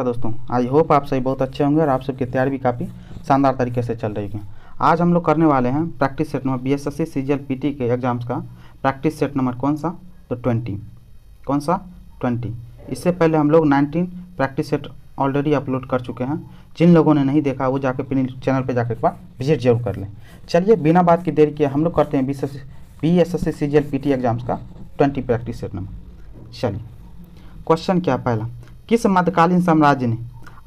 दोस्तों, I hope आप सभी बहुत अच्छे होंगे और आप सबकी तैयारी भी काफ़ी शानदार तरीके से चल रही है। आज हम लोग करने वाले हैं practice set number BSSC CGL PT के एग्जाम्स का प्रैक्टिस सेट नंबर कौन सा, तो 20। कौन सा 20। इससे पहले हम लोग 19 प्रैक्टिस सेट ऑलरेडी अपलोड कर चुके हैं। जिन लोगों ने नहीं देखा वो जाकर अपने चैनल पर जाकर एक बार विजिट जरूर कर लें। चलिए बिना बात की देरी किए हम लोग करते हैं बीएसएससी सीजीएल पीटी एग्जाम्स का 20 प्रैक्टिस सेट नंबर। चलिए क्वेश्चन क्या, पहला, किस मध्यकालीन साम्राज्य ने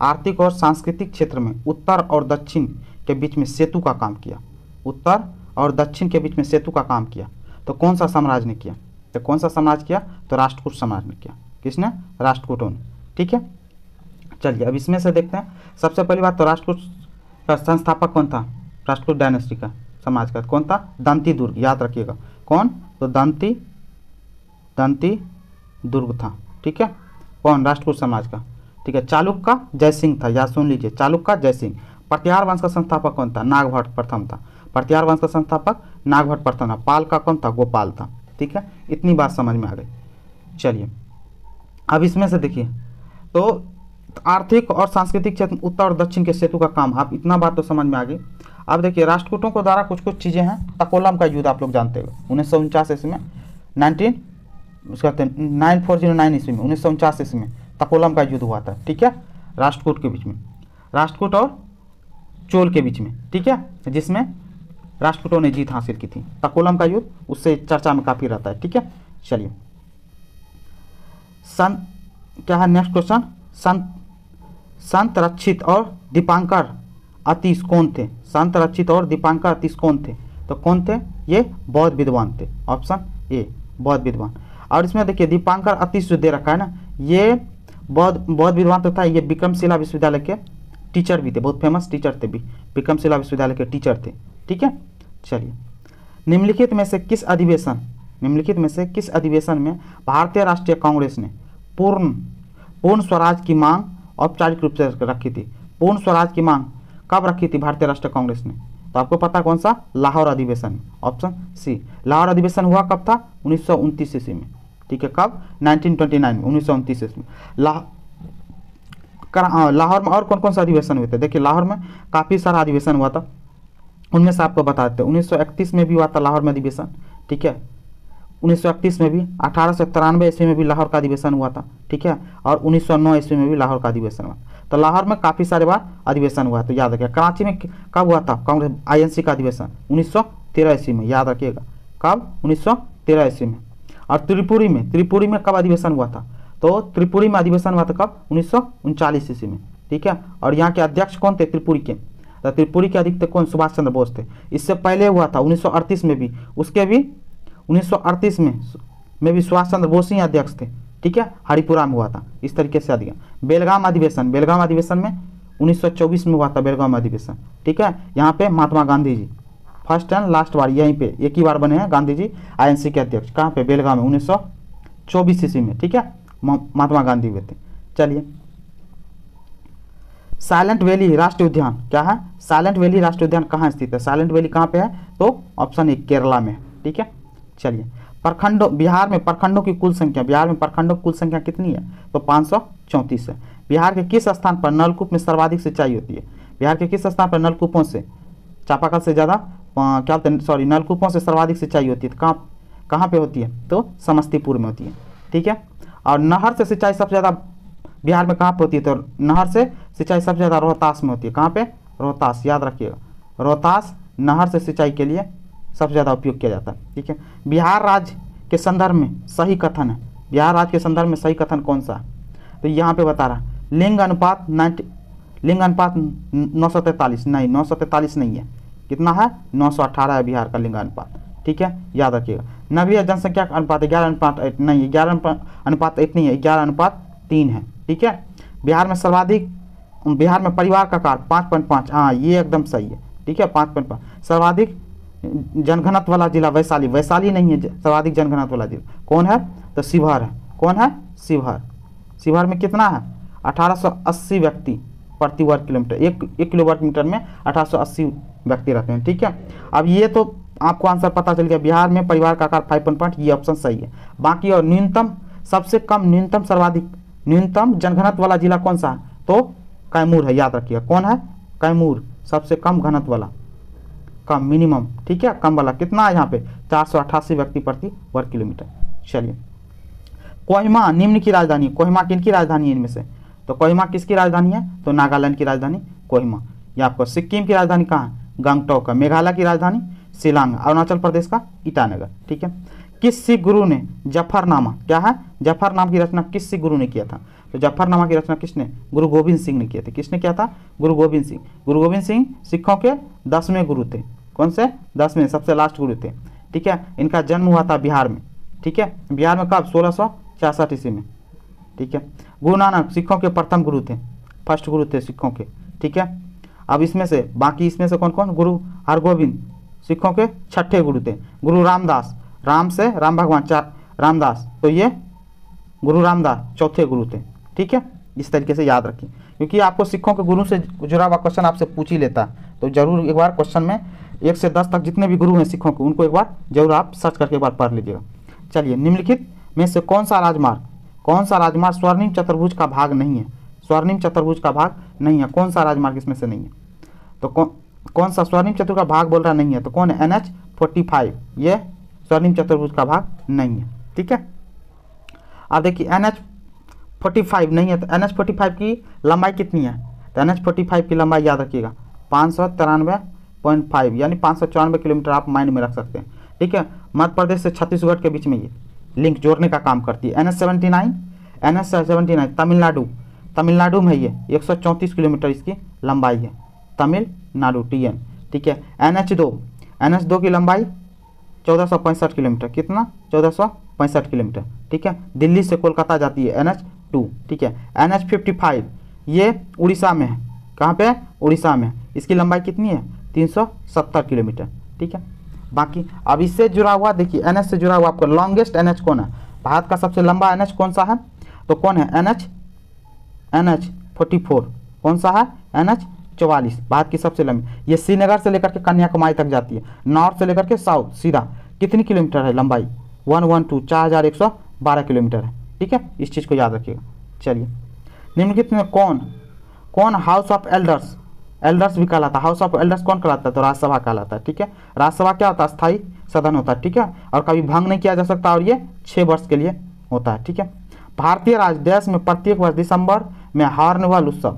आर्थिक और सांस्कृतिक क्षेत्र में उत्तर और दक्षिण के बीच में सेतु का काम किया? उत्तर और दक्षिण के बीच में सेतु का काम किया तो कौन सा साम्राज्य ने किया? तो कौन सा साम्राज्य किया? तो राष्ट्रकूट साम्राज्य ने किया। किसने? राष्ट्रकूटों ने। ठीक है, चलिए अब इसमें से देखते हैं। सबसे पहली बात तो राष्ट्रकूट का संस्थापक कौन था? राष्ट्रकूट डायनेस्टी का समाज का कौन था? दंती दुर्ग, याद रखिएगा। कौन? तो दंती दुर्ग था। ठीक है, कौन? राष्ट्रकूट समाज का। ठीक है, चालुक्य का जयसिंह था, या सुन लीजिए, चालुक्य का जयसिंह। प्रत्याहार वंश का संस्थापक कौन था? नागभट्ट प्रथम था। प्रत्याहार वंश का संस्थापक नागभट्ट प्रथम था। पाल का कौन था? गोपाल था। ठीक है, इतनी बात समझ में आ गई। चलिए अब इसमें से देखिए, तो आर्थिक और सांस्कृतिक क्षेत्र उत्तर और दक्षिण के सेतु का काम, आप इतना बात तो समझ में आ गई। अब देखिए राष्ट्रकूटों को द्वारा कुछ कुछ चीज़ें हैं। तकोलम का युद्ध आप लोग जानते हो, 1949 ईस्वी में, 9409 ईस्वी में, 1949 ईस्वी में तकोलम का युद्ध हुआ था। ठीक है, राष्ट्रकूट के बीच में, राष्ट्रकूट और चोल के बीच में। ठीक है, जिसमें राष्ट्रकूटों ने जीत हासिल की थी। तकोलम का युद्ध उससे चर्चा में काफ़ी रहता है। ठीक है, चलिए क्या है नेक्स्ट क्वेश्चन। संत रक्षित और दीपांकर अतीश कौन थे? संत रक्षित और दीपांकर अतीश कौन थे? तो कौन थे? ये बौद्ध विद्वान थे। ऑप्शन ए, बौद्ध विद्वान। और इसमें देखिए दीपांकर अतीश जो दे रखा है ना, ये बौद्ध विद्वान तो था। ये विक्रमशिला विश्वविद्यालय के टीचर भी थे, बहुत फेमस टीचर थे भी, विक्रमशिला विश्वविद्यालय के टीचर थे। ठीक है, चलिए निम्नलिखित में से किस अधिवेशन में भारतीय राष्ट्रीय कांग्रेस ने पूर्ण स्वराज की मांग औपचारिक रूप से रखी थी? पूर्ण स्वराज की मांग कब रखी थी भारतीय राष्ट्रीय कांग्रेस ने? तो आपको पता कौन सा? लाहौर अधिवेशन में। ऑप्शन सी, लाहौर अधिवेशन हुआ कब था? 1929 ईस्वी में। ठीक है, कब? 1929 में, 1929 ईस्वी में। लाहौर में और कौन कौन सा अधिवेशन हुए थे? देखिए लाहौर में काफ़ी सारा अधिवेशन हुआ था, उनमें से आपको बता देते हैं। 1931 में भी हुआ था लाहौर में अधिवेशन। ठीक है, 1931 में भी, 1893 ईस्वी में भी लाहौर का अधिवेशन हुआ था। ठीक है, और 1909 ईस्वी में भी लाहौर का अधिवेशन हुआ। तो लाहौर में काफ़ी सारे बार अधिवेशन हुआ, तो याद रखिएगा। कराची में कब हुआ था कांग्रेस आईएनसी का अधिवेशन? 1913 ईस्वी में, याद रखिएगा। कब? 1913 ईस्वी में। और त्रिपुरी में कब अधिवेशन हुआ था? तो त्रिपुरी में अधिवेशन हुआ था कब? 1939 ईस्वी में। ठीक है, और यहाँ के अध्यक्ष कौन थे त्रिपुरी के? तो त्रिपुरी के अध्यक्ष कौन? सुभाष चंद्र बोस थे। इससे पहले हुआ था 1938 में भी, उसके भी 1938 में भी सुभाष चंद्र बोस ही अध्यक्ष थे। ठीक है, हरिपुरा में हुआ था। इस तरीके से अधिवेशन। बेलगाम अधिवेशन में 1924 में हुआ था बेलगाम अधिवेशन। ठीक है, यहाँ पे Mahatma Gandhi ji first and last बार यहीं पे एक ही बार बने हैं गांधी जी आईएनसी के अध्यक्ष। कहाँ पे? बेलगाम में, 1924 ईस्वी में। ठीक है, महात्मा गांधी हुए थे। चलिए साइलेंट वैली राष्ट्रीय उद्यान क्या है? साइलेंट वैली राष्ट्रीय उद्यान कहाँ स्थित है? साइलेंट वैली कहाँ पे है? तो ऑप्शन ए, केरला में। ठीक है, चलिए बिहार में प्रखंडों की कुल संख्या कितनी है? तो 534 है। बिहार के किस स्थान पर नलकूप में सर्वाधिक सिंचाई होती है? बिहार के किस स्थान पर नलकूपों से, चापाकल से ज़्यादा नलकूपों से सर्वाधिक सिंचाई होती है? तो कहाँ पे होती है? तो समस्तीपुर में होती है। ठीक है, और नहर से सिंचाई सबसे ज़्यादा बिहार में कहाँ पर होती है? तो नहर से सिंचाई सबसे ज़्यादा रोहतास में होती है। कहाँ पे? रोहतास, याद रखिएगा। रोहतास नहर से सिंचाई के लिए सबसे ज़्यादा उपयोग किया जाता है। ठीक है, बिहार राज्य के संदर्भ में सही कथन है। बिहार राज्य के संदर्भ में सही कथन कौन सा है? तो यहाँ पे बता रहा लिंग अनुपात 943 नहीं, 943 नहीं है। कितना है? 918 है बिहार का लिंग अनुपात। ठीक है, याद रखिएगा। नवीय जनसंख्या का अनुपात 11:8 नहीं, 11:8 नहीं है, 11:3 है। ठीक है, बिहार में परिवार का आकार 5.5, हाँ ये एकदम सही है। ठीक है, 5.5। सर्वाधिक जनघनत्व वाला जिला वैशाली नहीं है सर्वाधिक जनघनत्व वाला जिला। कौन है? तो शिवहर है। कौन है? शिवहर में कितना है? 1880 व्यक्ति प्रति वर्ग किलोमीटर, एक किलो वर्ग मीटर में 1880 व्यक्ति रहते हैं। ठीक है, अब ये तो आपको आंसर पता चल गया। बिहार में परिवार का आकार 5.5, ये ऑप्शन सही है। बाकी और न्यूनतम, सबसे कम, न्यूनतम, सर्वाधिक, न्यूनतम जनघनत्व वाला जिला कौन सा है? तो कैमूर है, याद रखिएगा। कौन है? कैमूर, सबसे कम घनत्व वाला, कम मिनिमम, ठीक है, कम वाला। कितना है यहाँ पे? 488 व्यक्ति प्रति वर्ग किलोमीटर। चलिए, कोहिमा निम्न की राजधानी। कोहिमा किनकी राजधानी है इनमें से? तो कोहिमा किसकी राजधानी है? तो नागालैंड की राजधानी कोहिमा। ये आपको सिक्किम की राजधानी कहाँ है? गंगटोक है। मेघालय की राजधानी शिलांग। अरुणाचल प्रदेश का ईटानगर, ठीक है। किस सिख गुरु ने जफरनामा, क्या है, जफरनामा की रचना किस सिख गुरु ने किया था? तो जफरनामा की रचना किसने? गुरु गोविंद सिंह ने किया था। किसने किया था? गुरु गोविंद सिंह। गुरु गोविंद सिंह सिखों के 10वें गुरु थे। कौन से? 10वें, सबसे लास्ट गुरु थे, ठीक है। इनका जन्म हुआ था बिहार में, ठीक है। बिहार में कब? 1666 ईस्वी में, ठीक है। गुरु नानक सिखों के प्रथम गुरु थे, फर्स्ट गुरु थे सिखों के, ठीक है। अब इसमें से बाकी इसमें से कौन कौन? गुरु हरगोविंद सिखों के 6ठे गुरु थे। गुरु रामदास, राम से राम भगवान, चार रामदास, तो ये गुरु रामदास चौथे गुरु थे, ठीक है। इस तरीके से याद रखिए, क्योंकि आपको सिखों के गुरु से जुड़ा हुआ क्वेश्चन आपसे पूछ ही लेता है, तो जरूर एक बार क्वेश्चन में 1 से 10 तक जितने भी गुरु हैं सिखों के, उनको एक बार जरूर आप सर्च करके एक बार पढ़ लीजिएगा। चलिए, निम्नलिखित में से कौन सा राजमार्ग स्वर्णिम चतुर्भुज का भाग नहीं है? स्वर्णिम चतुर्भुज का भाग नहीं है। कौन सा राजमार्ग इसमें से नहीं है? तो कौन सा स्वर्णिम चतुर्भुज का भाग बोल रहा नहीं है? तो कौन है? NH45, ये स्वर्णिम चतुर्भुज का भाग नहीं है, ठीक है। अब देखिए, NH45 नहीं है, तो NH45 की लंबाई कितनी है? तो NH45 की लंबाई याद रखिएगा 593.5, यानी 594 किलोमीटर आप माइंड में रख सकते हैं, ठीक है। मध्य प्रदेश से छत्तीसगढ़ के बीच में ये लिंक जोड़ने का काम करती है। NH79 तमिलनाडु में ये 134 किलोमीटर इसकी लंबाई है, तमिलनाडु, TN, ठीक है। NH2 की लंबाई 1465 किलोमीटर, कितना? 1465 किलोमीटर, ठीक है। दिल्ली से कोलकाता जाती है NH2, ठीक है। NH55 ये उड़ीसा में है। कहाँ पे? उड़ीसा में। इसकी लंबाई कितनी है? 370 किलोमीटर, ठीक है। बाकी अब इससे जुड़ा हुआ देखिए, NH से जुड़ा हुआ आपको लॉन्गेस्ट NH कौन है? भारत का सबसे लंबा NH कौन सा है? तो कौन है? NH44। कौन सा है? NH44, भारत की सबसे लंबी। ये श्रीनगर से लेकर के कन्याकुमारी तक जाती है, नॉर्थ से लेकर के साउथ सीधा। कितनी किलोमीटर है लंबाई? 4112 किलोमीटर है, ठीक है। इस चीज़ को याद रखिएगा। चलिए, निम्नलिखित में कौन हाउस ऑफ एल्डर्स भी कहलाता है? हाउस ऑफ एल्डर्स कौन कहलाता है? तो राज्यसभा कहलाता है, ठीक है। राज्यसभा क्या होता है? स्थायी सदन होता है, ठीक है, और कभी भंग नहीं किया जा सकता, और ये 6 वर्ष के लिए होता है, ठीक है। भारतीय राजदेश में प्रत्येक वर्ष दिसंबर में हॉर्नबिल उत्सव,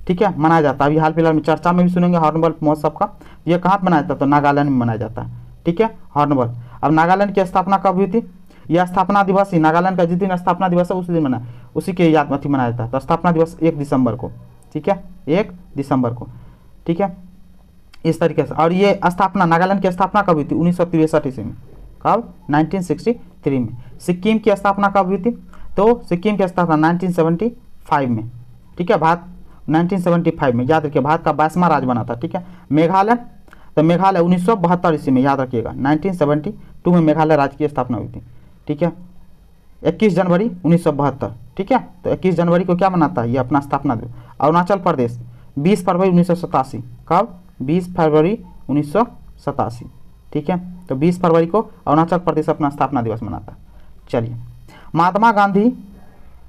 ठीक है, मनाया जाता है। अभी हाल फिलहाल में चर्चा में भी सुनेंगे हॉर्नबिल महोत्सव का। ये कहाँ पर मनाया जाता है? तो नागालैंड में मनाया जाता है, ठीक है, हॉर्नबिल। अब नागालैंड की स्थापना कब हुई थी? यह स्थापना दिवस ही, नागालैंड का जिस दिन स्थापना दिवस है उस दिन मना, उसी के याद में मनाया जाता है। तो स्थापना दिवस 1 दिसंबर को, ठीक है, 1 दिसंबर को, ठीक है, इस तरीके से। और ये स्थापना, नागालैंड की स्थापना कब हुई थी? 1963 ईस्वी में। कब? 1963 में। सिक्किम की स्थापना कब हुई थी? तो सिक्किम की स्थापना 1975 में, ठीक है, भारत 1975 में, याद रखिए। भारत का 22वां राज्य बना था, ठीक है। मेघालय, तो मेघालय 1972 ईस्वी में, याद रखिएगा। 1972 में मेघालय राज्य की स्थापना हुई थी, ठीक है। 21 जनवरी 1972, ठीक है। तो 21 जनवरी को क्या मनाता है? ये अपना स्थापना दिवस। अरुणाचल प्रदेश 20 फरवरी 1987, कब? 20 फरवरी 1987, ठीक है। तो 20 फरवरी को अरुणाचल प्रदेश अपना स्थापना दिवस मनाता है। चलिए, महात्मा गांधी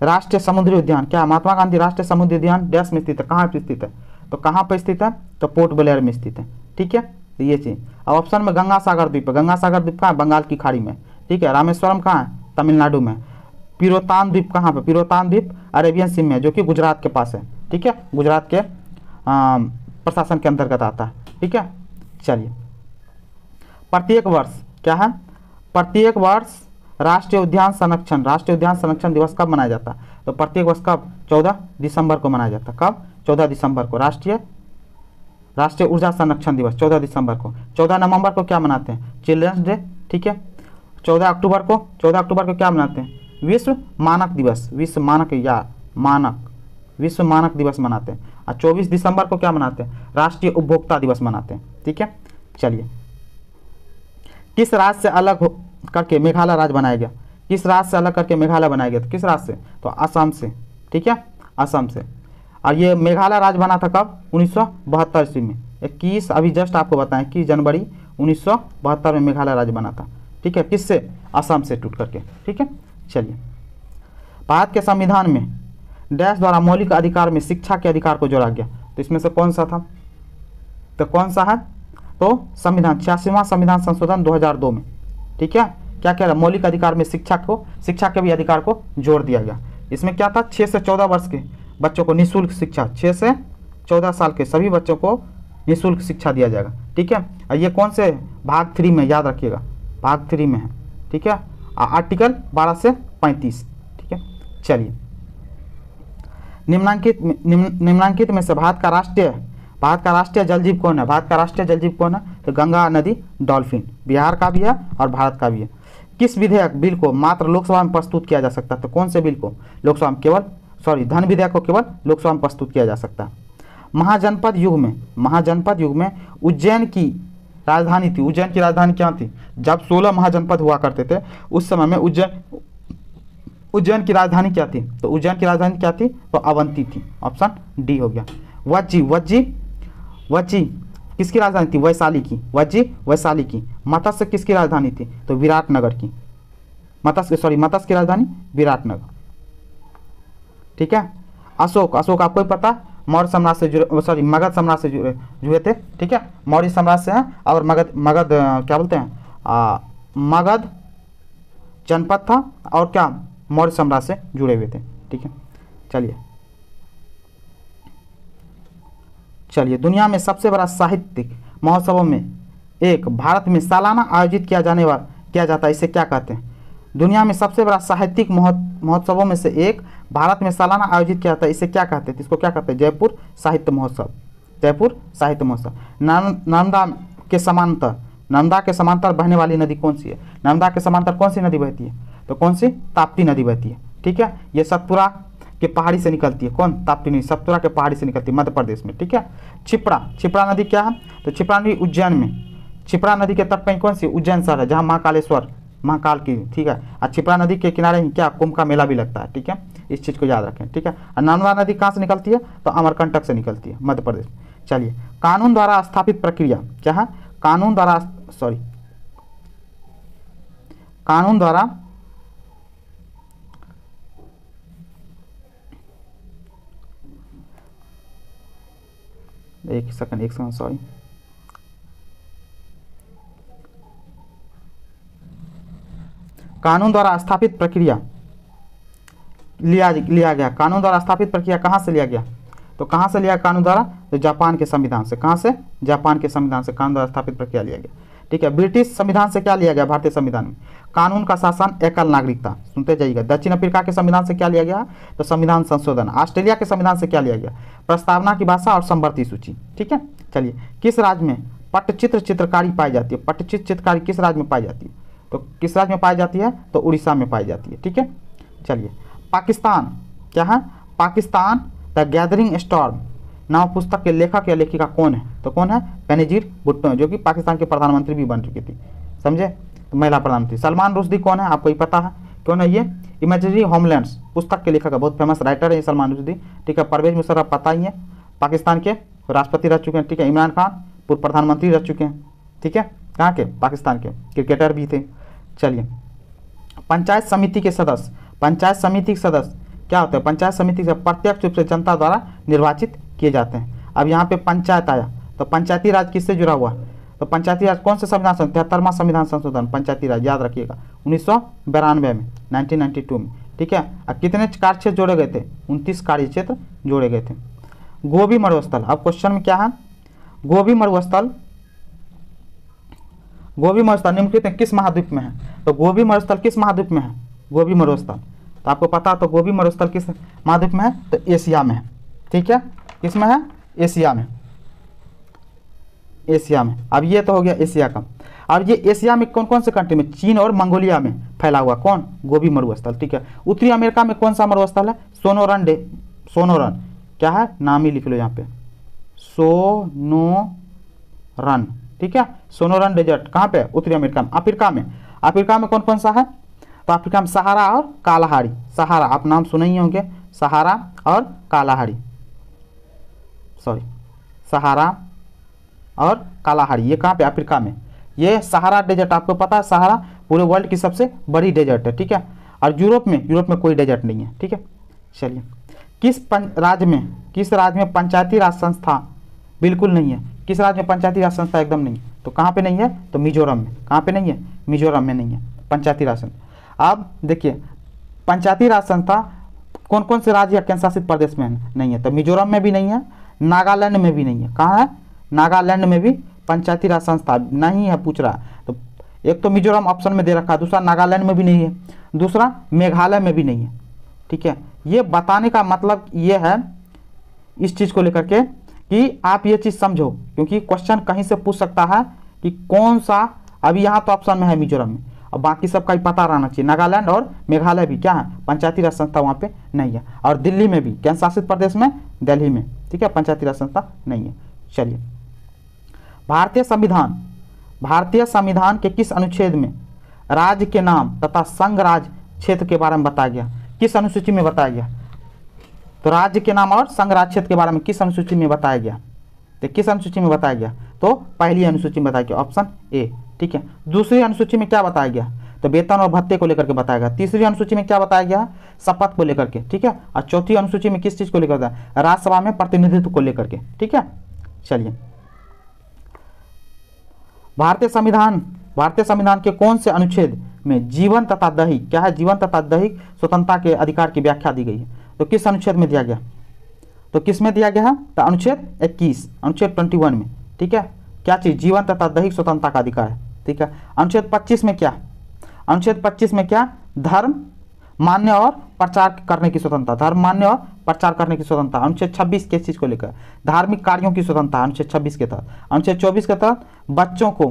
राष्ट्रीय समुद्री उद्यान, क्या महात्मा गांधी राष्ट्रीय समुद्री उद्यान देश में स्थित है? कहाँ पे स्थित है? तो कहाँ पर स्थित है? तो पोर्ट ब्लेयर में स्थित है, ठीक है। तो ये चीज़। अब ऑप्शन में गंगा सागर द्वीप है। गंगा सागर द्वीप कहाँ है? बंगाल की खाड़ी में, ठीक है। रामेश्वरम कहाँ है? तमिलनाडु में। पिरोतान द्वीप कहाँ पे? पिरोतान द्वीप अरेबियन सी में है, जो कि गुजरात के पास है, ठीक है, गुजरात के प्रशासन के अंतर्गत आता है, ठीक है। चलिए, प्रत्येक वर्ष क्या है? प्रत्येक वर्ष राष्ट्रीय उद्यान संरक्षण दिवस कब मनाया जाता है? तो प्रत्येक वर्ष कब? 14 दिसंबर को मनाया जाता है। कब? 14 दिसंबर को। राष्ट्रीय ऊर्जा संरक्षण दिवस 14 दिसंबर को। 14 नवंबर को क्या मनाते हैं? चिल्ड्रंस डे, ठीक है। 14 अक्टूबर को क्या मनाते हैं? विश्व मानक दिवस, विश्व मानक दिवस मनाते हैं। और 24 दिसंबर को क्या मनाते हैं? राष्ट्रीय उपभोक्ता दिवस मनाते हैं, ठीक है। चलिए, किस राज्य से अलग करके मेघालय राज्य बनाया गया? किस राज्य से अलग करके मेघालय बनाया गया? तो किस राज्य से? तो असम से, ठीक है, असम से। और ये मेघालय राज्य बना था कब? 1972 ईस्वी में। 21 अभी जस्ट आपको बताएं, 21 जनवरी 1972 में मेघालय राज्य बना था, ठीक है। किससे? असम से टूट करके, ठीक है। चलिए, भारत के संविधान में डैश द्वारा मौलिक अधिकार में शिक्षा के अधिकार को जोड़ा गया। तो इसमें से कौन सा था, तो कौन सा है, तो संविधान 86वां संविधान संशोधन 2002 में। ठीक है, क्या कह रहा है, मौलिक अधिकार में शिक्षा के भी अधिकार को जोड़ दिया गया। इसमें क्या था, 6 से 14 वर्ष के बच्चों को निःशुल्क शिक्षा, 6 से 14 साल के सभी बच्चों को निःशुल्क शिक्षा दिया जाएगा। ठीक है, और ये कौन से भाग 3 में, याद रखिएगा भाग 3 में है। ठीक है, आर्टिकल 12 से 35। ठीक है, चलिए निम्नांकित में से भारत का राष्ट्रीय जल जीव कौन है, भारत का राष्ट्रीय जल जीव कौन है, तो गंगा नदी डॉल्फिन, बिहार का भी है और भारत का भी है। किस विधेयक बिल को मात्र लोकसभा में प्रस्तुत किया जा सकता है, तो कौन से बिल को लोकसभा में धन विधेयक को केवल लोकसभा में प्रस्तुत किया जा सकता है। महाजनपद युग में उज्जैन की राजधानी थी, उज्जैन की राजधानी क्या थी, जब 16 महाजनपद हुआ करते थे उस समय में उज्जैन की राजधानी क्या थी, तो उज्जैन की राजधानी क्या थी, तो अवंती थी। ऑप्शन डी हो गया। वज्जी किसकी राजधानी थी, वैशाली की। मत्स्य किसकी राजधानी थी, तो विराटनगर की। मत्स्य की राजधानी विराटनगर। ठीक है, अशोक आपको ही पता, मौर्य सम्राट से मगध सम्राट से जुड़े थे। ठीक है, मौर्य सम्राट से हैं और मगध क्या बोलते हैं, मगध जनपद था और क्या मौर्य सम्राट से जुड़े हुए थे। ठीक है, चलिए दुनिया में सबसे बड़ा साहित्यिक महोत्सवों में एक भारत में सालाना आयोजित किया जाता है, इसे क्या कहते हैं। दुनिया में सबसे बड़ा साहित्यिक महोत्सवों में से एक भारत में सालाना आयोजित किया जाता है, इसे क्या कहते हैं, इसको क्या कहते हैं, जयपुर साहित्य महोत्सव। नर्मदा के समांतर बहने वाली नदी कौन सी है, नर्मदा के समांतर कौन सी नदी बहती है, तो कौन सी, ताप्ती नदी बहती है। ठीक है, ये सतपुरा के पहाड़ी से निकलती है, कौन, ताप्ती नदी सतपुरा के पहाड़ी से निकलती है मध्य प्रदेश में। ठीक है, छिपरा नदी क्या है, तो छिपरा नदी उज्जैन में, छिपरा नदी के तट पर कौन सी, उज्जैन शहर है जहाँ महाकाल की। ठीक है, और छिपरा नदी के किनारे ही क्या कुंभ का मेला भी लगता है। ठीक है, इस चीज़ को याद रखें। ठीक है, और नर्मदा नदी कहाँ से निकलती है, तो अमरकंटक से निकलती है मध्य प्रदेश। चलिए कानून द्वारा स्थापित प्रक्रिया क्या है, कानून द्वारा एक सेकंड सॉरी, कानून द्वारा स्थापित प्रक्रिया लिया गया। कानून द्वारा स्थापित प्रक्रिया कहाँ से लिया गया, तो कहाँ से लिया कानून द्वारा, तो जापान के संविधान से। कहाँ से, जापान के संविधान से कानून द्वारा स्थापित प्रक्रिया लिया गया। ठीक है, ब्रिटिश संविधान से क्या लिया गया, भारतीय संविधान में कानून का शासन, एकल नागरिकता, सुनते जाइएगा। दक्षिण अफ्रीका के संविधान से क्या लिया गया, तो संविधान संशोधन। ऑस्ट्रेलिया के संविधान से क्या लिया गया, प्रस्तावना की भाषा और समवर्ती सूची। ठीक है, चलिए किस राज्य में पट्टचित्र चित्रकारी पाई जाती है, पट्टचित्र चित्रकारी किस राज्य में पाई जाती है, तो किस राज्य में पाई जाती है, तो उड़ीसा में पाई जाती है। ठीक है, चलिए पाकिस्तान क्या है, पाकिस्तान द गैदरिंग स्टॉर्म नाम पुस्तक के लेखक या लेखिका कौन है, तो कौन है, बेनजीर भुट्टो, जो कि पाकिस्तान के प्रधानमंत्री भी बन चुकी थी, समझे, तो महिला प्रधानमंत्री। सलमान रुश्दी कौन है, आपको ही पता है कौन है, ये इमेजरी होमलैंड्स पुस्तक के लेखक है, बहुत फेमस राइटर है ये सलमान रुश्दी। ठीक है, परवेज मुशर्रफ पता ही है, पाकिस्तान के राष्ट्रपति रह चुके हैं। ठीक है, इमरान खान पूर्व प्रधानमंत्री रह चुके हैं। ठीक है, कहाँ के, पाकिस्तान के, क्रिकेटर भी थे। चलिए पंचायत समिति के सदस्य क्या होता है, पंचायत समिति से प्रत्यक्ष रूप से जनता द्वारा निर्वाचित किए जाते हैं। अब यहाँ पे पंचायत आया, तो पंचायती राज किससे जुड़ा हुआ, तो पंचायती राज कौन से संविधान, 73वां संविधान संशोधन पंचायती राज, याद रखिएगा 1992 में, 1992 में। ठीक है, अब कितने कार्यक्षेत्र जोड़े गए थे, 29 कार्यक्षेत्र जोड़े गए थे। गोभी मरुस्थल, अब क्वेश्चन में क्या है, गोभी मरुस्थल निम्नलिखित में किस महाद्वीप में है, तो गोभी मरुस्थल किस महाद्वीप में है, गोभी मरुस्थल, तो आपको पता, तो गोभी मरुस्थल किस महाद्वीप में है, तो एशिया में है। ठीक है, किस में है, एशिया में। अब ये तो हो गया एशिया का। और ये एशिया में कौन कौन से कंट्री में, चीन और मंगोलिया में फैला हुआ कौन, गोभी मरुस्थल। ठीक है, उत्तरी अमेरिका में कौन सा मरुस्थल है, सोनोरन क्या है, नाम ही लिख लो यहाँ पे, सोनोरन। ठीक है, सोनोरन डेजर्ट कहाँ पे, उत्तरी अमेरिका में। अफ्रीका में कौन कौन सा है, तो अफ्रीका में सहारा और कालाहारी, सहारा आप नाम सुने ही होंगे, सहारा और कालाहारी, सहारा और कालाहारी, ये कहाँ पे, अफ्रीका में। ये सहारा डेजर्ट आपको पता है, सहारा पूरे वर्ल्ड की सबसे बड़ी डेजर्ट है। ठीक है, और यूरोप में कोई डेजर्ट नहीं है। ठीक है, चलिए किस राज्य में पंचायती राज संस्था बिल्कुल नहीं है? किस राज्य में पंचायती राज संस्था एकदम नहीं है? तो कहाँ पे नहीं है? तो मिजोरम में। कहाँ पे नहीं है? मिजोरम में नहीं है पंचायती राज संस्था। अब देखिए पंचायती राज संस्था कौन कौन से राज्य या केंद्र शासित प्रदेश में नहीं है? तो मिजोरम में भी नहीं है, नागालैंड में भी नहीं है। कहाँ है? नागालैंड में भी पंचायती राज संस्था नहीं है, पूछ रहा है। तो एक तो मिजोरम ऑप्शन में दे रखा है, दूसरा नागालैंड में भी नहीं है, दूसरा मेघालय में भी नहीं है। ठीक है, ये बताने का मतलब ये है इस चीज़ को लेकर के कि आप ये चीज़ समझो, क्योंकि क्वेश्चन कहीं से पूछ सकता है कि कौन सा, अभी यहाँ तो ऑप्शन में है मिजोरम में, और बाकी सबका ही पता रहना चाहिए। नागालैंड और मेघालय भी क्या है? पंचायती राज संस्था वहाँ पे नहीं है। और दिल्ली में भी, केंद्र शासित प्रदेश में दिल्ली में, ठीक है, पंचायती राज संस्था नहीं है। चलिए, भारतीय संविधान के किस अनुच्छेद में राज्य के नाम तथा संघ राज्य क्षेत्र के बारे में बताया गया? किस अनुसूची में बताया गया? तो राज्य के नाम और संघ राज्य क्षेत्र के बारे में किस अनुसूची में बताया गया? तो किस अनुसूची में बताया गया? तो पहली अनुसूची में बताया गया, ऑप्शन ए। ठीक है, दूसरी अनुसूची में क्या बताया गया? तो वेतन और भत्ते को लेकर के बताया गया। तीसरी अनुसूची में क्या बताया गया? शपथ को लेकर के। ठीक है, और चौथी अनुसूची में किस चीज को लेकर बताया? राज्यसभा में प्रतिनिधित्व को लेकर के। ठीक है, चलिए, भारतीय संविधान के कौन से अनुच्छेद में जीवन तथा दैहिक, क्या है? जीवन तथा दैहिक स्वतंत्रता के अधिकार की व्याख्या दी गई है। तो किस अनुच्छेद में दिया गया? तो किस में दिया गया है? तो अनुच्छेद 21, अनुच्छेद 21 में। ठीक है, क्या चीज? जीवन तथा दैहिक स्वतंत्रता का अधिकार है। ठीक है, अनुच्छेद 25 में क्या? अनुच्छेद 25 में क्या? धर्म मान्य और प्रचार करने की स्वतंत्रता, धर्म मान्य और प्रचार करने की स्वतंत्रता। अनुच्छेद 26 किस चीज को लेकर? धार्मिक कार्यों की स्वतंत्रता, अनुच्छेद 26 के तहत। अनुच्छेद 24 के तहत बच्चों को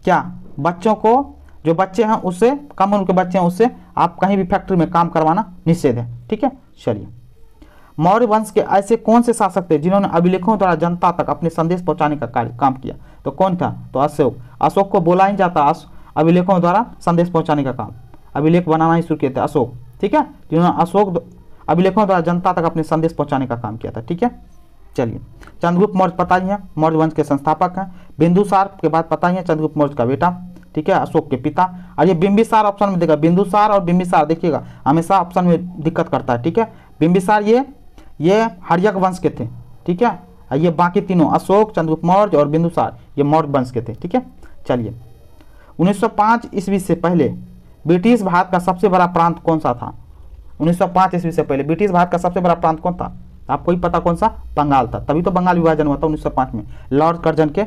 क्या? बच्चों को, जो बच्चे हैं उससे कम उम्र के बच्चे हैं उससे आप कहीं भी फैक्ट्री में काम करवाना निषेध है। ठीक है, चलिए, मौर्य वंश के ऐसे कौन से शासक थे जिन्होंने अभिलेखों द्वारा जनता तक अपने संदेश पहुंचाने का काम किया? तो कौन था? तो अशोक। अशोक को बोला ही जाता अभिलेखों द्वारा संदेश पहुंचाने का काम, अभिलेख बनाना ही शुरू किए थे अशोक। ठीक है, जिन्होंने अशोक अभिलेखों द्वारा जनता तक अपने संदेश पहुंचाने का काम किया था। ठीक है, चलिए, चंद्रगुप्त मौर्य पता ही है, मौर्य वंश के संस्थापक हैं। बिंदुसार के बाद पता ही है, चंद्रगुप्त मौर्य का बेटा। ठीक है, अशोक के पिता। और ये बिंबिसार ऑप्शन में देगा, बिंदुसार और बिंबिसार देखिएगा हमेशा ऑप्शन में दिक्कत करता है। ठीक है, बिंबिसार ये हर्यक वंश के थे। ठीक है, और ये बाकी तीनों अशोक, चंद्रगुप्त मौर्य और बिंदुसार ये मौर्य वंश के थे। ठीक है, चलिए, 1905 ईस्वी से पहले ब्रिटिश भारत का सबसे बड़ा प्रांत कौन सा था? 1905 ईस्वी से पहले ब्रिटिश भारत का सबसे बड़ा प्रांत कौन था? आपको ही पता कौन सा? बंगाल था। तभी तो बंगाल विभाजन हुआ था 1905 में, लॉर्ड कर्जन के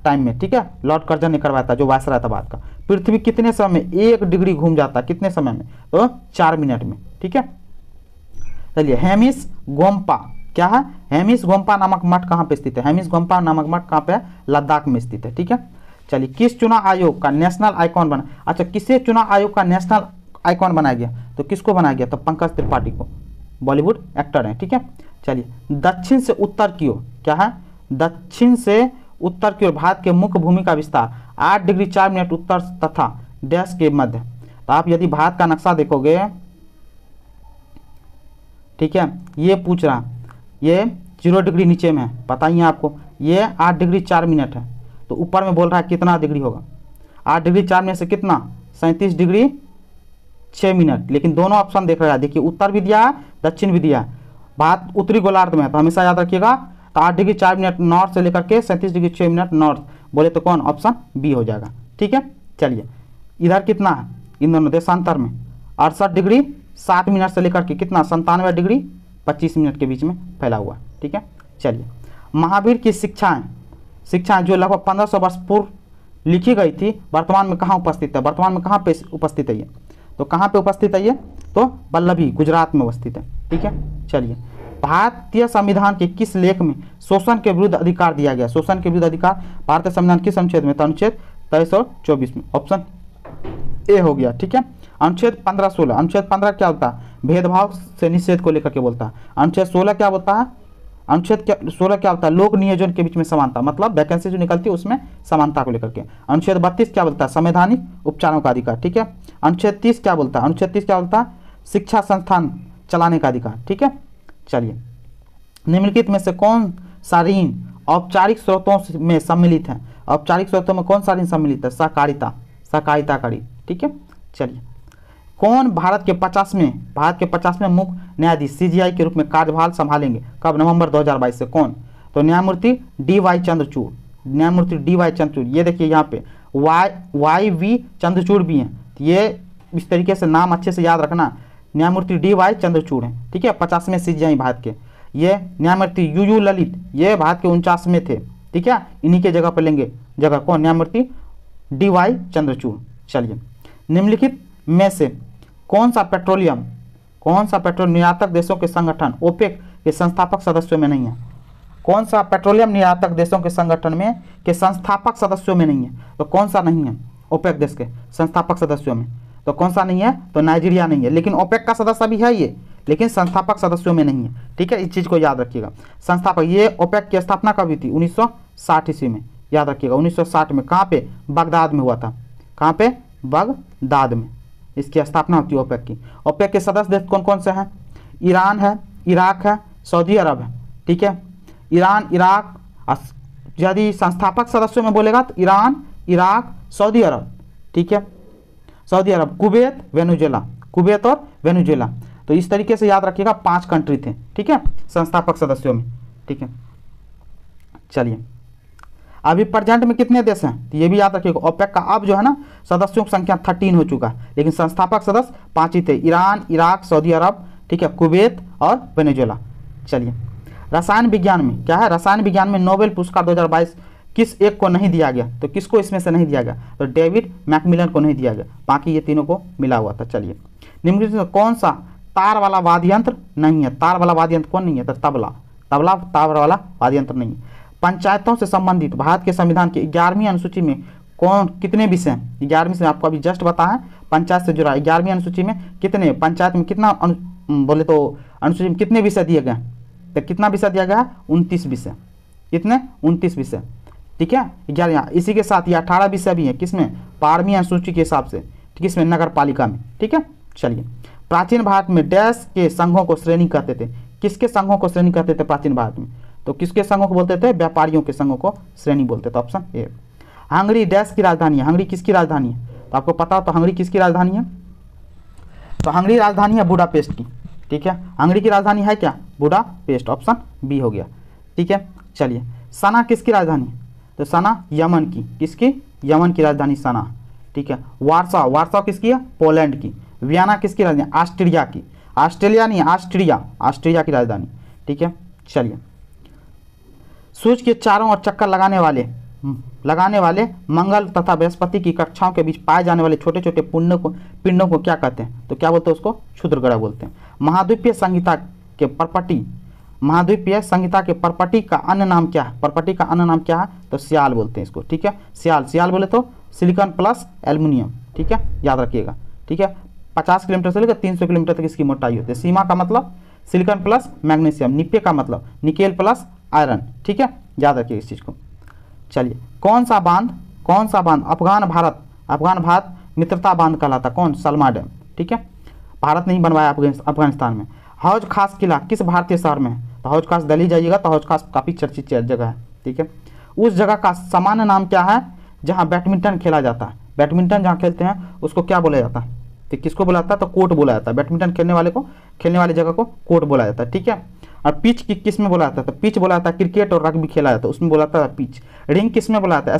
टाइम में। ठीक है, लॉर्ड कर्जन ने करवाया था, जो वायसराय था भारत का। पृथ्वी कितने समय में 1 डिग्री घूम जाता? कितने समय में? तो 4 मिनट में। ठीक है, चलिए, हेमिस गोम्पा क्या है? हेमिस गोम्पा नामक मठ कहाँ पे स्थित है? हेमिस गोम्पा नामक मठ कहाँ पे है? लद्दाख में स्थित है। ठीक है, चलिए, किस चुनाव आयोग का नेशनल आइकॉन बना? अच्छा, किसे चुनाव आयोग का नेशनल आइकॉन बनाया गया? तो किसको बनाया गया? तो पंकज त्रिपाठी को, बॉलीवुड एक्टर हैं। ठीक है, चलिए, दक्षिण से उत्तर की ओर क्या है? दक्षिण से उत्तर की ओर भारत के मुख्य भूमि का विस्तार 8 डिग्री 4 मिनट उत्तर तथा डैश के मध्य। तो आप यदि भारत का नक्शा देखोगे, ठीक है, ये पूछ रहा, ये 0 डिग्री नीचे में है, पता ही है आपको, ये 8 डिग्री 4 मिनट है। तो ऊपर में बोल रहा है कितना डिग्री होगा? 8 डिग्री 4 मिनट से कितना? 37 डिग्री 6 मिनट। लेकिन दोनों ऑप्शन देख रहा है, देखिए, उत्तर भी दिया है, दक्षिण भी दिया है। भारत उत्तरी गोलार्ध में है, तो हमेशा याद रखिएगा। तो 8 डिग्री 4 मिनट नॉर्थ से लेकर के 37 डिग्री 6 मिनट नॉर्थ बोले तो कौन? ऑप्शन बी हो जाएगा। ठीक है, चलिए, इधर कितना है? इन दोनों देशांतर में 68 डिग्री 7 मिनट से लेकर के कितना? 97 डिग्री 25 मिनट के बीच में फैला हुआ है। ठीक है, चलिए, महावीर की शिक्षाएं जो लगभग 1500 वर्ष पूर्व लिखी गई थी, वर्तमान में कहाँ उपस्थित है? वर्तमान में कहाँ पे उपस्थित है ये? तो कहाँ पे उपस्थित है ये? तो वल्लभी, गुजरात में उपस्थित है। ठीक है, चलिए, भारतीय संविधान के किस लेख में शोषण के विरुद्ध अधिकार दिया गया? शोषण के विरुद्ध अधिकार भारतीय संविधान किस अनुच्छेद में? तो अनुच्छेद 23 और 24 में, ऑप्शन ए हो गया। ठीक है, अनुच्छेद 15-16, अनुच्छेद 15 क्या होता है? भेदभाव से निषेध को लेकर के बोलता है। अनुच्छेद 16 क्या बोलता है? अनुच्छेद 16 क्या होता है? लोक नियोजन के बीच में समानता, मतलब वैकेंसी जो निकलती है उसमें समानता को लेकर के। अनुच्छेद 32 क्या बोलता है? संवैधानिक उपचारों का अधिकार। ठीक है, अनुच्छेद 30 क्या बोलता है? अनुच्छेद 30 क्या बोलता है? शिक्षा संस्थान चलाने का अधिकार। ठीक है, चलिए, निम्नलिखित में से कौन सा ऋण औपचारिक स्रोतों में सम्मिलित है? औपचारिक स्रोतों में कौन सा ऋण सम्मिलित है? सहकारिता का ऋण। ठीक है, चलिए, कौन भारत के 50वें मुख्य न्यायाधीश सीजीआई के रूप में कार्यभार संभालेंगे? कब? नवंबर 2022 से। कौन? तो न्यायमूर्ति डी.वाई. चंद्रचूड़, न्यायमूर्ति डी.वाई. चंद्रचूड़। ये देखिए यहाँ पे वाई.वी. चंद्रचूड़ भी हैं, तो ये इस तरीके से नाम अच्छे से याद रखना। न्यायमूर्ति डी.वाई. चंद्रचूड़ हैं, ठीक है, 50वें सीजीआई भारत के। ये न्यायमूर्ति यू ललित, ये भारत के 49वें थे, ठीक है, इन्हीं के जगह पर लेंगे जगह। कौन? न्यायमूर्ति डी.वाई. चंद्रचूड़। चलिए, निम्नलिखित में से कौन सा पेट्रोलियम निर्यातक देशों के संगठन ओपेक के संस्थापक सदस्यों में नहीं है? कौन सा पेट्रोलियम निर्यातक देशों के संगठन में के संस्थापक सदस्यों में नहीं है? तो कौन सा नहीं है ओपेक देश के संस्थापक सदस्यों में? तो कौन सा नहीं है? तो नाइजीरिया नहीं है, लेकिन ओपेक का सदस्य भी है ये, लेकिन संस्थापक सदस्यों में नहीं है, ठीक है, इस चीज़ को याद रखिएगा। संस्थापक, ये ओपेक की स्थापना कब हुई थी? 1960 ईस्वी में, याद रखिएगा 1960 में। कहाँ पे? बगदाद में हुआ था। कहाँ पे? बगदाद में इसकी स्थापना होती है ओपेक की। ओपेक के सदस्य देश कौन कौन से हैं? ईरान है, इराक है, सऊदी अरब है, ठीक है। ईरान, इराक, यदि संस्थापक सदस्यों में बोलेगा तो ईरान, इराक, सऊदी अरब, ठीक है, सऊदी अरब, कुवैत, वेनेजुएला, कुवैत और वेनेजुएला। तो इस तरीके से याद रखिएगा 5 कंट्री थे, ठीक है, संस्थापक सदस्यों में, ठीक है। चलिए, अभी प्रेजेंट में कितने देश हैं? तो ये भी याद रखिएगा। ओपेक का अब जो है ना सदस्यों की संख्या 13 हो चुका है, लेकिन संस्थापक सदस्य 5 ही थे, ईरान, इराक, सऊदी अरब, ठीक है, कुवैत और वेनेजुएला। चलिए, रसायन विज्ञान में क्या है? रसायन विज्ञान में नोबेल पुरस्कार 2022 किस एक को नहीं दिया गया? तो किसको इसमें से नहीं दिया गया? तो डेविड मैकमिलन को नहीं दिया गया, बाकी ये तीनों को मिला हुआ था। चलिए, निम्नलिखित में कौन सा तार वाला वाद्य यंत्र नहीं है? तार वाला वाद्य यंत्र कौन नहीं है? तो तबला तार वाला वाद्य यंत्र नहीं है। पंचायतों से संबंधित भारत के संविधान की 11वीं अनुसूची में कौन कितने विषय हैं? 11वीं से आपको अभी जस्ट बताया, पंचायत से जुड़ा। 11वीं अनुसूची में कितने, पंचायत में कितना बोले तो अनुसूची में कितने विषय दिए गए? तो कितना विषय दिया गया है? 29 विषय। कितने? 29 विषय, ठीक है, 11। इसी के साथ ये 18 विषय भी हैं, किसमें? 12वीं अनुसूची के हिसाब से, ठीक, इसमें नगर पालिका में, ठीक है। चलिए, प्राचीन भारत में डैश के संघों को श्रेणी कहते थे? किसके संघों को श्रेणी कहते थे प्राचीन भारत में? तो किसके संघों को बोलते थे? व्यापारियों के संघों को श्रेणी बोलते थे। Option A. हंगरी डैश की राजधानी है? हंगरी किसकी राजधानी है? तो आपको पता हो तो हंगरी किसकी राजधानी है? तो हंगरी राजधानी है बुडापेस्ट की, ठीक है। हंगरी की राजधानी है क्या? बुडापेस्ट। ऑप्शन बी हो गया, ठीक है। चलिए, सना किसकी राजधानी है? तो सना यमन की, किसकी? यमन की राजधानी सना, ठीक है। वार्सा किसकी है? पोलैंड की। वियना किसकी राजधानी? ऑस्ट्रिया की, ऑस्ट्रेलिया नहीं, ऑस्ट्रिया की राजधानी, ठीक है। चलिए, सूर्य के चारों ओर चक्कर लगाने वाले मंगल तथा बृहस्पति की कक्षाओं के बीच पाए जाने वाले छोटे छोटे पिंडों को क्या कहते हैं? तो क्या बोलते हैं उसको? क्षुद्र ग्रह बोलते हैं। महाद्वीपीय संहिता के परपटी का अन्य नाम क्या है? परपटी का अन्य नाम क्या है? तो सियाल बोलते हैं इसको, ठीक है। सियाल बोले तो सिलिकॉन प्लस एल्युमिनियम, ठीक है, याद रखिएगा, ठीक है। 50 किलोमीटर से लेकर 300 किलोमीटर तक इसकी मोटाई होती है। सीमा का मतलब सिलिकॉन प्लस मैग्नीशियम, निप्पे का मतलब निकेल प्लस आयरन, ठीक है, याद रखिए इस चीज़ को। चलिए, कौन सा बांध अफगान भारत मित्रता बांध कहलाता? कौन? सलमा डैम, ठीक है, भारत नहीं बनवाया अफगानिस्तान में। हौज खास किला किस भारतीय शहर में है? तो हौज खास दिल्ली जाइएगा तो हौज खास काफ़ी चर्चित जगह है, ठीक है। उस जगह का सामान्य नाम क्या है जहाँ बैडमिंटन खेला जाता है? बैडमिंटन जहाँ खेलते हैं उसको क्या बोला जाता है? तो किसको बोला जाता है? तो कोर्ट बोला जाता है। बैडमिंटन खेलने वाली जगह को कोर्ट बोला जाता है, ठीक है। और पिच किस में बोला जाता है? तो पिच बोला जाता है क्रिकेट और रग्बी खेला जाता है, उसमें बोला जाता है पिच। रिंग किस में बोला जाता है?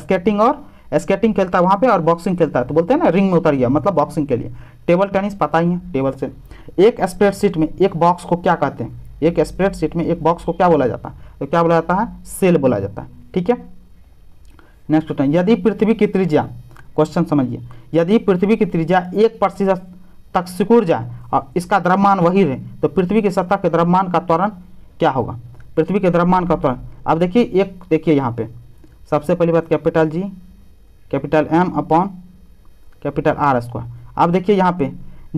स्केटिंग खेलता है वहाँ पे, और बॉक्सिंग खेलता है तो बोलते हैं ना रिंग में उतर गया, मतलब बॉक्सिंग के लिए। टेबल टेनिस पता ही है, टेबल से। एक स्प्रेडशीट में एक बॉक्स को क्या कहते हैं? एक स्प्रेडशीट में एक बॉक्स को क्या बोला जाता है? तो क्या बोला जाता है? सेल बोला जाता है, ठीक है। नेक्स्ट क्वेश्चन, यदि पृथ्वी की त्रिज्या, क्वेश्चन समझिए, यदि पृथ्वी की त्रिज्या 1% तक सिकुड़ जाए और इसका द्रव्यमान वही रहे तो पृथ्वी की सतह के द्रव्यमान का त्वरण क्या होगा? पृथ्वी के द्रव्यमान का त्वरण, अब देखिए यहाँ पे सबसे पहली बात capital G capital M upon capital R square. अब देखिए यहाँ पे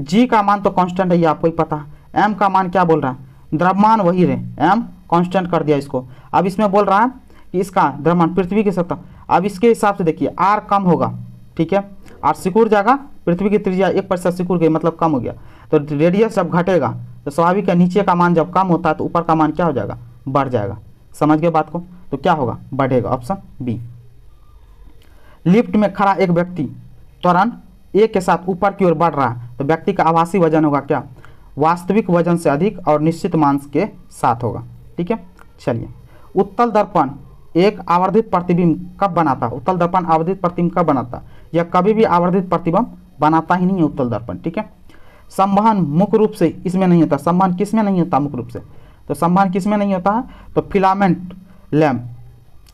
G का मान तो कांस्टेंट है, ये आपको ही पता है। M का मान क्या बोल रहा है? द्रव्यमान वही रहे, M कांस्टेंट कर दिया इसको। अब इसमें बोल रहा है कि इसका द्रव्यमान पृथ्वी की सतह, अब इसके हिसाब से देखिए R कम होगा, ठीक है, R सिकुड़ जाएगा, पृथ्वी की त्रिज्या 1% सिकुड़ गई मतलब कम हो गया, तो रेडियस जब घटेगा तो स्वाभाविक है नीचे का मान जब कम होता है तो ऊपर का मान क्या हो जाएगा? बढ़ जाएगा। समझ गए बात को? तो क्या होगा? बढ़ेगा। Option B. लिफ्ट में खड़ा एक व्यक्ति त्वरण ए के साथ ऊपर की ओर बढ़ रहा है तो व्यक्ति का आभासी वजन होगा क्या, वास्तविक वजन से अधिक और निश्चित मान के साथ होगा। ठीक है, चलिए उत्तल दर्पण एक आवर्धित प्रतिबिंब कब बनाता है, उत्तल दर्पण आवर्धित प्रतिबिंब कब बनाता है, या कभी भी आवर्धित प्रतिबिंब बनाता ही नहीं है उत्तल दर्पण। ठीक है, संवहन मुख्य रूप से इसमें नहीं होता, संवहन किस में नहीं होता मुख्य रूप से, तो संवहन किस में नहीं होता है, तो फिलामेंट लैंप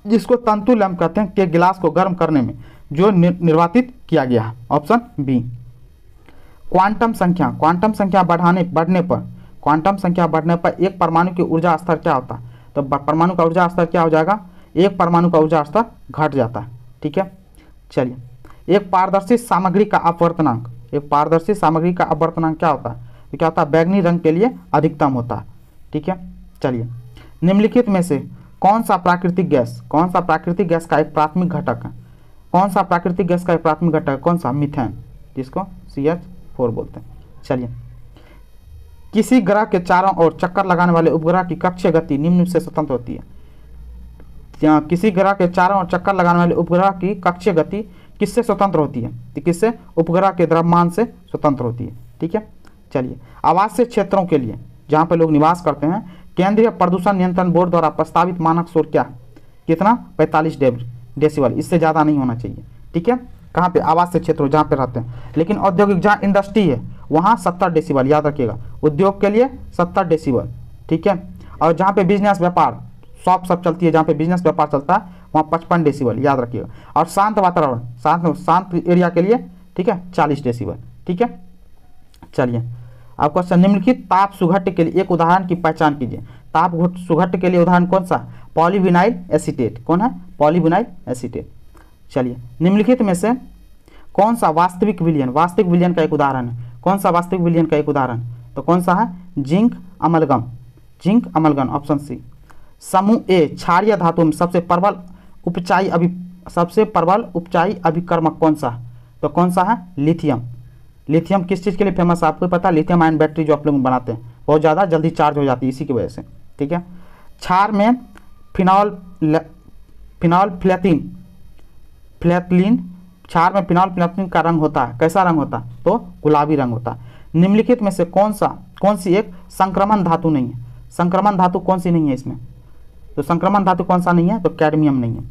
जिसको तंतु लैंप कहते हैं के गिलास को गर्म करने में जो निर्वातित किया गया है, ऑप्शन बी। क्वांटम संख्या बढ़ने पर एक परमाणु की ऊर्जा स्तर क्या होता है, तो परमाणु का ऊर्जा स्तर क्या हो जाएगा, एक परमाणु का ऊर्जा स्तर घट जाता है। ठीक है, चलिए एक पारदर्शी सामग्री का अपवर्तनांक, एक पारदर्शी सामग्री का अपवर्तनांक क्या होता है, तो क्या होता है, बैगनी रंग के लिए अधिकतम होता है। ठीक है, चलिए निम्नलिखित में से कौन सा प्राकृतिक गैस का एक प्राथमिक घटक है, कौन सा प्राकृतिक गैस का एक प्राथमिक घटक है, कौन सा, मीथेन, जिसको CH4 बोलते हैं। चलिए किसी ग्रह के चारों ओर चक्कर लगाने वाले उपग्रह की कक्षीय गति निम्न से स्वतंत्र होती है, किसी ग्रह के चारों ओर चक्कर लगाने वाले उपग्रह की कक्षीय गति किससे स्वतंत्र होती है, तो किससे, उपग्रह के द्रव्यमान से स्वतंत्र होती है। ठीक है, चलिए आवासीय क्षेत्रों के लिए जहाँ पे लोग निवास करते हैं केंद्रीय प्रदूषण नियंत्रण बोर्ड द्वारा प्रस्तावित मानक शोर क्या है, कितना, 45 डेसिबल, इससे ज़्यादा नहीं होना चाहिए। ठीक है, कहाँ पे, आवासीय क्षेत्रों जहाँ पे रहते हैं। लेकिन औद्योगिक जहाँ इंडस्ट्री है वहाँ 70 डेसिबल, याद रखिएगा, उद्योग के लिए 70 डेसिबल। ठीक है, और जहाँ पे बिजनेस व्यापार शॉप सब चलती है, जहाँ पे बिजनेस व्यापार चलता है वहाँ 55 डेसिबल, याद रखिएगा। और शांत वातावरण, शांत एरिया के लिए, ठीक है, 40 डेसिबल। ठीक है, चलिए अब क्वेश्चन, निम्नलिखित ताप सुघट्य के लिए एक उदाहरण की पहचान कीजिए। ताप सुघट्य के लिए उदाहरण कौन सा, पॉलीविनाइल एसीटेट, कौन है, पॉलीविनाइल एसीटेट। चलिए निम्नलिखित में से कौन सा वास्तविक विलयन का एक उदाहरण है, कौन सा वास्तविक विलयन का एक उदाहरण, तो कौन सा है, जिंक अमलगम, ऑप्शन सी। समूह ए क्षारीय धातु में सबसे प्रबल उपचाई अभिकर्मक कौन सा, तो कौन सा है, लिथियम किस चीज़ के लिए फेमस है, आपको पता है, लिथियम आयन बैटरी जो आप लोग बनाते हैं बहुत ज़्यादा जल्दी चार्ज हो जाती है इसी की वजह से। ठीक है, क्षार में फिनॉल फिनाइलफ्लैथलीन का रंग होता है, कैसा रंग होता है, तो गुलाबी रंग होता है। निम्नलिखित में से कौन सी एक संक्रमण धातु नहीं है, संक्रमण धातु कौन सी नहीं है इसमें, तो संक्रमण धातु कौन सा नहीं है, तो कैडमियम नहीं है।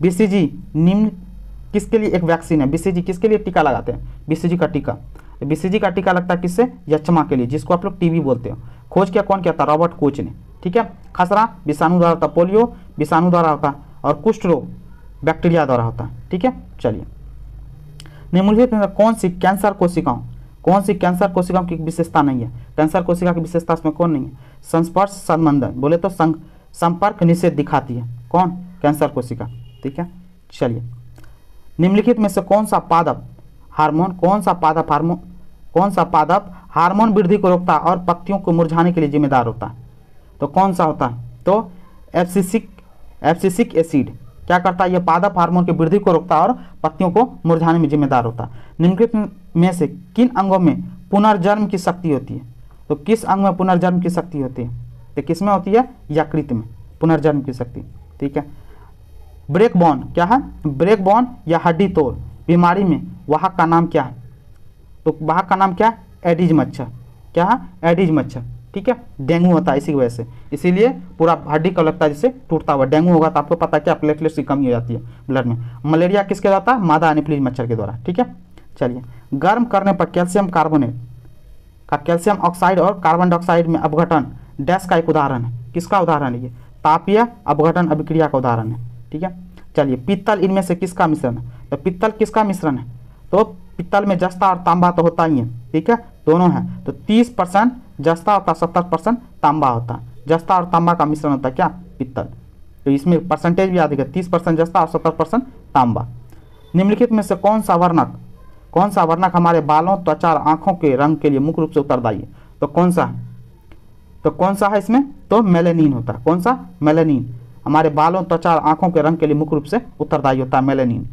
BCG निम्न किसके लिए एक वैक्सीन है, BCG किसके लिए टीका लगाते हैं, BCG का टीका, BCG का टीका लगता है किससे, यक्ष्मा के लिए, जिसको आप लोग TB बोलते हो। खोज किया कौन किया था, रॉबर्ट कोच ने। ठीक है, खसरा विषाणु द्वारा होता, पोलियो विषाणु द्वारा होता, और कुष्ठ रोग बैक्टीरिया द्वारा होता है। ठीक है, चलिए निम्नलिखित में कौन सी कैंसर कोशिकाओं की विशेषता नहीं है, कैंसर कोशिका की विशेषता इसमें कौन नहीं है, संस्पर्श संबंधन, बोले तो संपर्क निषेध दिखाती है, कौन, कैंसर कोशिका। ठीक है, चलिए निम्नलिखित में से कौन सा पादप हार्मोन वृद्धि को रोकता है और पत्तियों को मुरझाने के लिए जिम्मेदार होता है, तो कौन सा होता है, तो एब्सिसिक एसिड क्या करता है, यह पादप हार्मोन की वृद्धि को रोकता है और पत्तियों को मुरझाने में जिम्मेदार होता है। निम्नलिखित में से किन अंगों में पुनर्जन्म की शक्ति होती है, तो किस अंग में पुनर्जन्म की शक्ति होती है, तो किस में होती है, यकृत में पुनर्जन्म की शक्ति। ठीक है, ब्रेक बोन क्या है, ब्रेक बोन या हड्डी तोड़ बीमारी में वाहक का नाम क्या है, तो वाहक का नाम क्या है, एडिज मच्छर, क्या है, एडिज मच्छर। ठीक है, डेंगू होता है इसी की वजह से, इसीलिए पूरा हड्डी का लगता है जिससे टूटता हुआ। डेंगू होगा तो आपको पता है क्या, प्लेटलेट्स की कमी हो जाती है ब्लड में। मलेरिया किसके द्वारा होता है, मादा एनोफिलीज मच्छर के द्वारा। ठीक है, चलिए गर्म करने पर कैल्शियम कार्बोनेट का कैल्शियम ऑक्साइड और कार्बन डाइऑक्साइड में अपघटन डैश का एक उदाहरण है, किसका उदाहरण है, ये तापीय अपघटन अभिक्रिया का उदाहरण है। ठीक है, चलिए पित्तल इनमें से किसका मिश्रण है, तो पित्तल किसका मिश्रण है, तो पित्तल में जस्ता और तांबा तो होता ही है। ठीक है, दोनों है, तो 30% जस्ता होता, 70% तांबा होता है। जस्ता और तांबा का मिश्रण होता है क्या, पित्तल, तो इसमें परसेंटेज भी याद रखिएगा, 30% जस्ता और 70% तांबा। निम्नलिखित में से कौन सा वर्णक हमारे बालों, त्वचा और आंखों के रंग के लिए मुख्य रूप से उत्तरदायी है, तो कौन सा है इसमें, तो मेलेनिन होता है, कौन सा, मेलेनिन हमारे बालों, त्वचा और आंखों के रंग के लिए मुख्य रूप से उत्तरदायी होता है, मेलेनिन।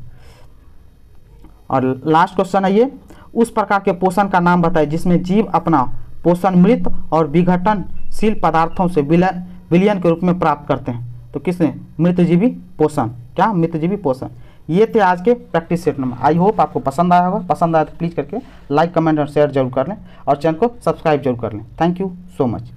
और लास्ट क्वेश्चन है ये, उस प्रकार के पोषण का नाम बताइए जिसमें जीव अपना पोषण मृत और विघटनशील पदार्थों से विलयन के रूप में प्राप्त करते हैं, तो किसने, मृतजीवी पोषण, क्या, मृतजीवी पोषण। ये थे आज के practice set number. I hope आपको पसंद आया होगा। पसंद आया तो प्लीज़ करके लाइक कमेंट और शेयर जरूर कर लें और चैनल को सब्सक्राइब जरूर कर लें। Thank you so much.